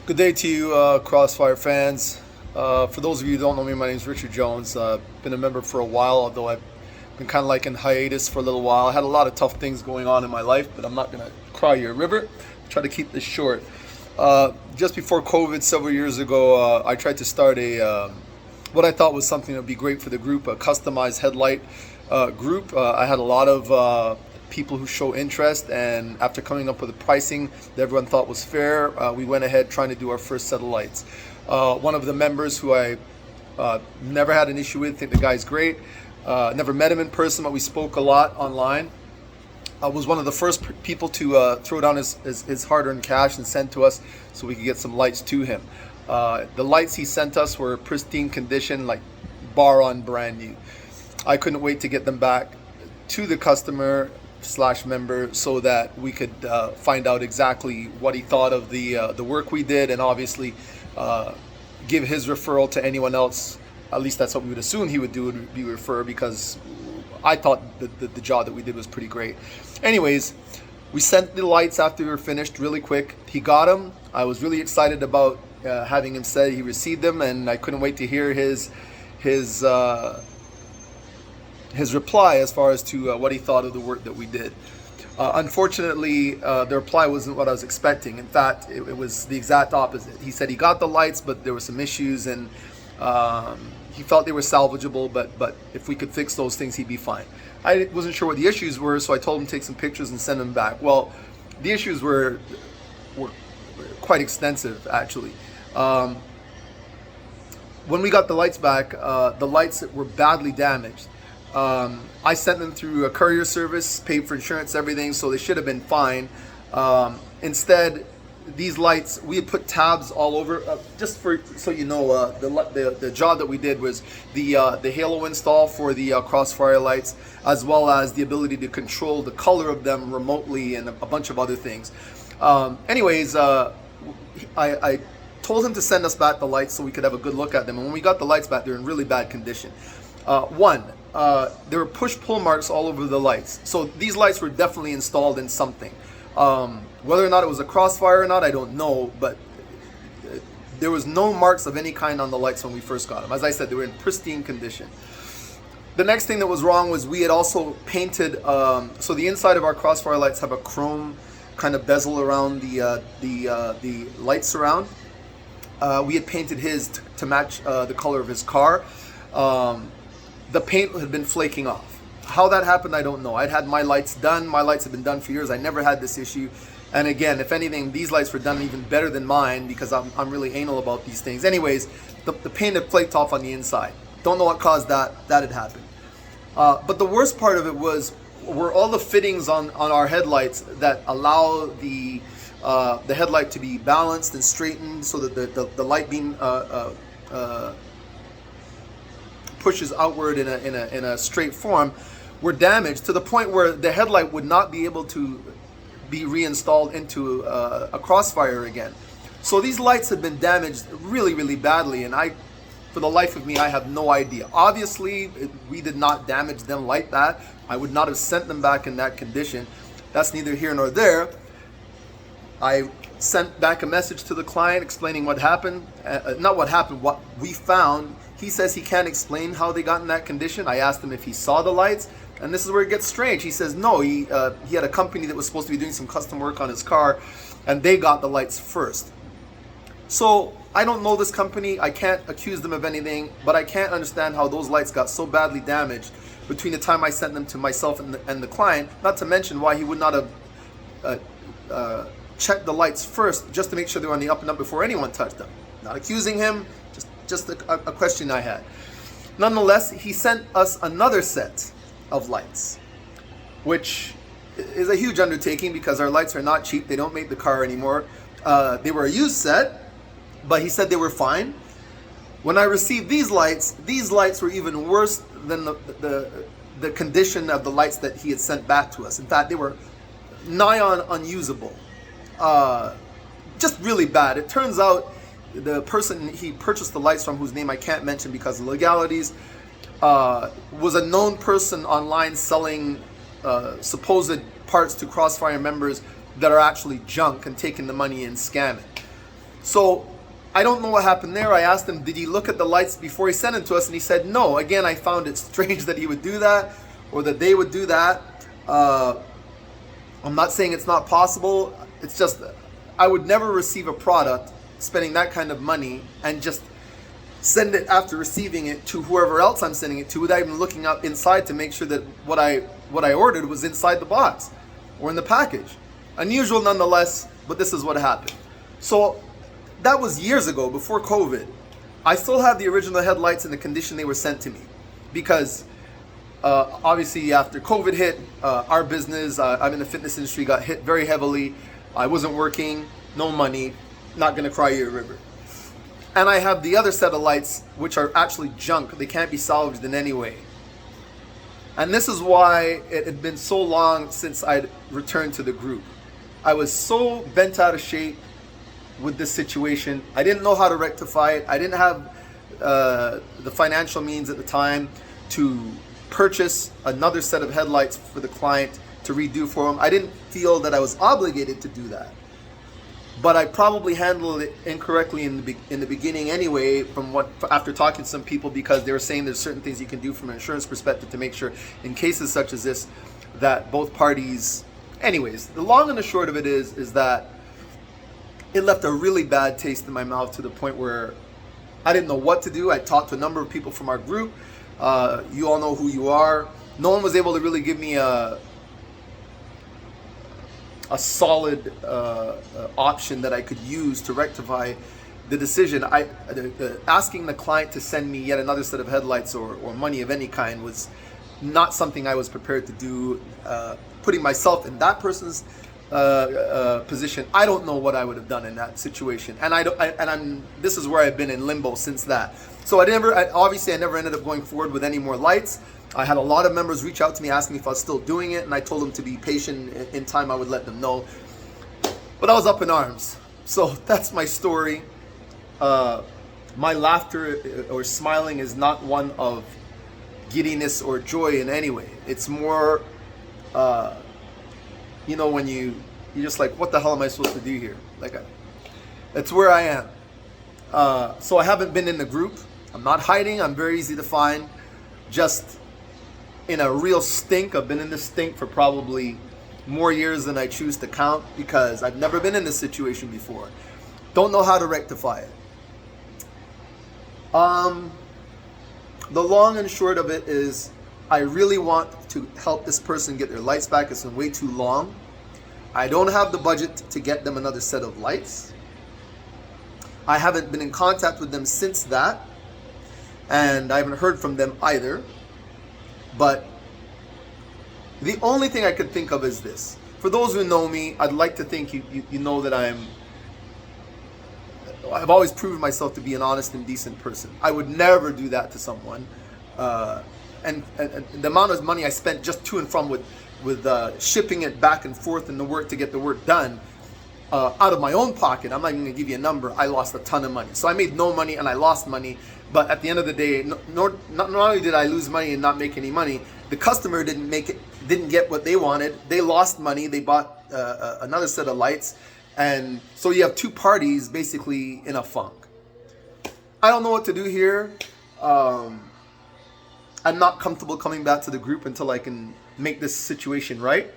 Good day to you, Crossfire fans. For those of you who don't know me, my name is Richard Jones. Been a member for a while, although I've been kind of like in hiatus for a little while. I had a lot of tough things going on in my life, but I'm not going to cry you a river. Try to keep this short. Just before COVID, several years ago, I tried to start what I thought was something that would be great for the group, a customized headlight group. I had a lot of people who show interest, and after coming up with a pricing that everyone thought was fair, we went ahead trying to do our first set of lights. One of the members who I never had an issue with, think the guy's great, never met him in person, but we spoke a lot online. Was one of the first people to throw down his hard-earned cash and send to us so we could get some lights to him. The lights he sent us were pristine condition, like bar on brand new. I couldn't wait to get them back to the customer / member so that we could find out exactly what he thought of the work we did, and obviously give his referral to anyone else. At least that's what we would assume he would do, would be refer, because I thought the job that we did was pretty great. Anyways, we sent the lights after we were finished really quick. He got them. I was really excited about having him say he received them, and I couldn't wait to hear his reply as far as to what he thought of the work that we did. Unfortunately, the reply wasn't what I was expecting. In fact, it was the exact opposite. He said he got the lights, but there were some issues, and he felt they were salvageable, but if we could fix those things, he'd be fine. I wasn't sure what the issues were, so I told him to take some pictures and send them back. Well, the issues were quite extensive, actually. When we got the lights back, the lights were badly damaged. I sent them through a courier service, paid for insurance, everything, so they should have been fine. Instead, these lights, we had put tabs all over. Just for so you know, the job that we did was the halo install for the Crossfire lights, as well as the ability to control the color of them remotely and a bunch of other things. Anyways, I told him to send us back the lights so we could have a good look at them. And when we got the lights back, they're in really bad condition. There were push-pull marks all over the lights. So these lights were definitely installed in something. Whether or not it was a Crossfire or not, I don't know, but there was no marks of any kind on the lights when we first got them. As I said, they were in pristine condition. The next thing that was wrong was we had also painted, so the inside of our Crossfire lights have a chrome kind of bezel around the light surround. We had painted his to match the color of his car. The paint had been flaking off. How that happened, I don't know. I'd had my lights done. My lights have been done for years. I never had this issue. And again, if anything, these lights were done even better than mine, because I'm really anal about these things. Anyways, the paint had flaked off on the inside. Don't know what caused that. That had happened. But the worst part of it were all the fittings on our headlights that allow the headlight to be balanced and straightened so that the light beam pushes outward in a straight form, were damaged to the point where the headlight would not be able to be reinstalled into a Crossfire again. So these lights had been damaged really, really badly, and for the life of me, I have no idea. Obviously, we did not damage them like that. I would not have sent them back in that condition. That's neither here nor there. I sent back a message to the client explaining what happened. Not what happened, what we found. He says he can't explain how they got in that condition. I asked him if he saw the lights, and this is where it gets strange. He says no, he had a company that was supposed to be doing some custom work on his car, and they got the lights first. So I don't know this company. I can't accuse them of anything, but I can't understand how those lights got so badly damaged between the time I sent them to myself and the client, not to mention why he would not have checked the lights first just to make sure they were on the up and up before anyone touched them. Not accusing him, just a question I had. Nonetheless, he sent us another set of lights, which is a huge undertaking because our lights are not cheap. They don't make the car anymore. They were a used set, but he said they were fine. When I received these lights were even worse than the condition of the lights that he had sent back to us. In fact, they were nigh on unusable. Just really bad. It turns out the person he purchased the lights from, whose name I can't mention because of legalities, was a known person online selling supposed parts to Crossfire members that are actually junk and taking the money and scamming. So I don't know what happened there. I asked him, did he look at the lights before he sent it to us? And he said no. Again, I found it strange that he would do that, or that they would do that. I'm not saying it's not possible. It's just I would never receive a product spending that kind of money and just send it after receiving it to whoever else I'm sending it to without even looking up inside to make sure that what I ordered was inside the box or in the package. Unusual nonetheless, but this is what happened. So that was years ago, before COVID. I still have the original headlights in the condition they were sent to me, because obviously after COVID hit, our business, I'm in the fitness industry, got hit very heavily. I wasn't working, no money, not gonna cry you a river. And I have the other set of lights, which are actually junk. They can't be salvaged in any way. And this is why it had been so long since I'd returned to the group. I was so bent out of shape with this situation. I didn't know how to rectify it. I didn't have the financial means at the time to purchase another set of headlights for the client to redo for him. I didn't feel that I was obligated to do that. But I probably handled it incorrectly in the beginning anyway, after talking to some people, because they were saying there's certain things you can do from an insurance perspective to make sure in cases such as this that both parties. Anyways, the long and the short of it is that it left a really bad taste in my mouth, to the point where I didn't know what to do. I talked to a number of people from our group. You all know who you are. No one was able to really give me a solid option that I could use to rectify the decision. Asking the client to send me yet another set of headlights or money of any kind was not something I was prepared to do. Putting myself in that person's position, I don't know what I would have done in that situation, and this is where I've been in limbo since that. So I never ended up going forward with any more lights. I had a lot of members reach out to me asking me if I was still doing it, and I told them to be patient. In time I would let them know, but I was up in arms. So that's my story. My laughter or smiling is not one of giddiness or joy in any way. It's more when you're just like, what the hell am I supposed to do here? That's where I am. So I haven't been in the group. I'm not hiding. I'm very easy to find. Just in a real stink. I've been in this stink for probably more years than I choose to count, because I've never been in this situation before. Don't know how to rectify it. The long and short of it is, I really want to help this person get their lights back. It's been way too long. I don't have the budget to get them another set of lights. I haven't been in contact with them since that, and I haven't heard from them either. But the only thing I could think of is this. For those who know me, I'd like to think you know that I've always proven myself to be an honest and decent person. I would never do that to someone. And the amount of money I spent just to and from with shipping it back and forth and the work to get the work done, out of my own pocket, I'm not even going to give you a number, I lost a ton of money. So I made no money and I lost money. But at the end of the day, not only did I lose money and not make any money, the customer didn't get what they wanted. They lost money. They bought another set of lights. And so you have two parties basically in a funk. I don't know what to do here. I'm not comfortable coming back to the group until I can make this situation right.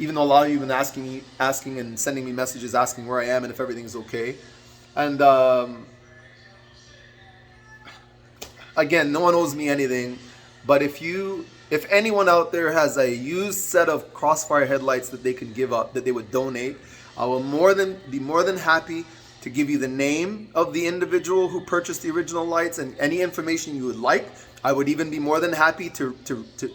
Even though a lot of you have been asking and sending me messages asking where I am and if everything's okay. And again, no one owes me anything. But if anyone out there has a used set of Crossfire headlights that they can give up, that they would donate, I will be more than happy to give you the name of the individual who purchased the original lights and any information you would like. I would even be more than happy to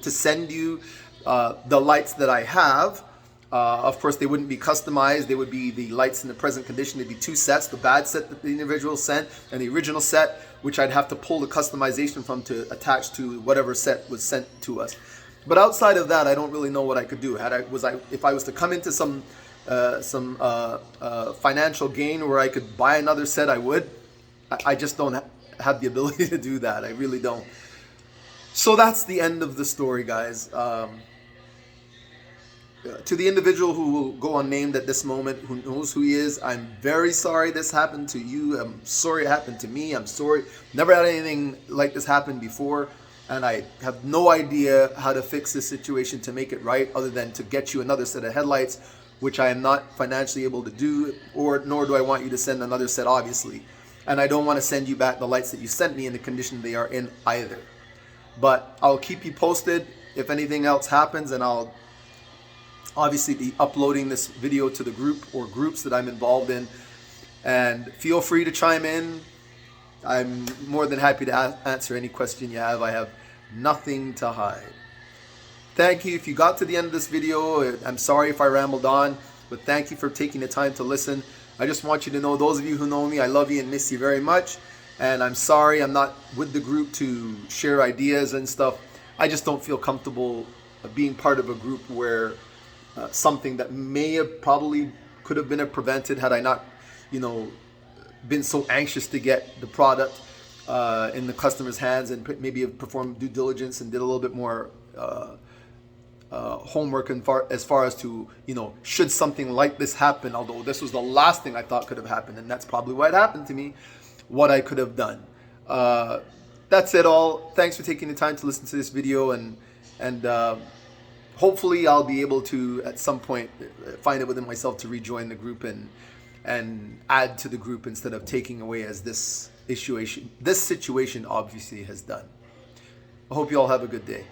send you the lights that I have. Of course, they wouldn't be customized. They would be the lights in the present condition. They'd be two sets, the bad set that the individual sent and the original set, which I'd have to pull the customization from to attach to whatever set was sent to us. But outside of that, I don't really know what I could do. If I was to come into some financial gain where I could buy another set, I would. I just don't have the ability to do that. I really don't. So that's the end of the story, guys. to the individual who will go unnamed at this moment, who knows who he is, I'm very sorry this happened to you. I'm sorry it happened to me. I'm sorry. Never had anything like this happen before. And I have no idea how to fix this situation to make it right, other than to get you another set of headlights, which I am not financially able to do, nor do I want you to send another set, obviously. And I don't want to send you back the lights that you sent me in the condition they are in either. But I'll keep you posted if anything else happens, and I'll obviously be uploading this video to the group or groups that I'm involved in. And feel free to chime in. I'm more than happy to answer any question you have. I have nothing to hide. Thank you. If you got to the end of this video, I'm sorry if I rambled on, but thank you for taking the time to listen. I just want you to know, those of you who know me, I love you and miss you very much. And I'm sorry I'm not with the group to share ideas and stuff. I just don't feel comfortable being part of a group where something that may have probably could have been prevented had I not, been so anxious to get the product in the customer's hands, and maybe have performed due diligence and did a little bit more homework as far as to, should something like this happen, although this was the last thing I thought could have happened, and that's probably why it happened to me, what I could have done. That's it all. Thanks for taking the time to listen to this video, and hopefully I'll be able to at some point find it within myself to rejoin the group and add to the group instead of taking away, as this situation obviously has done. I hope you all have a good day.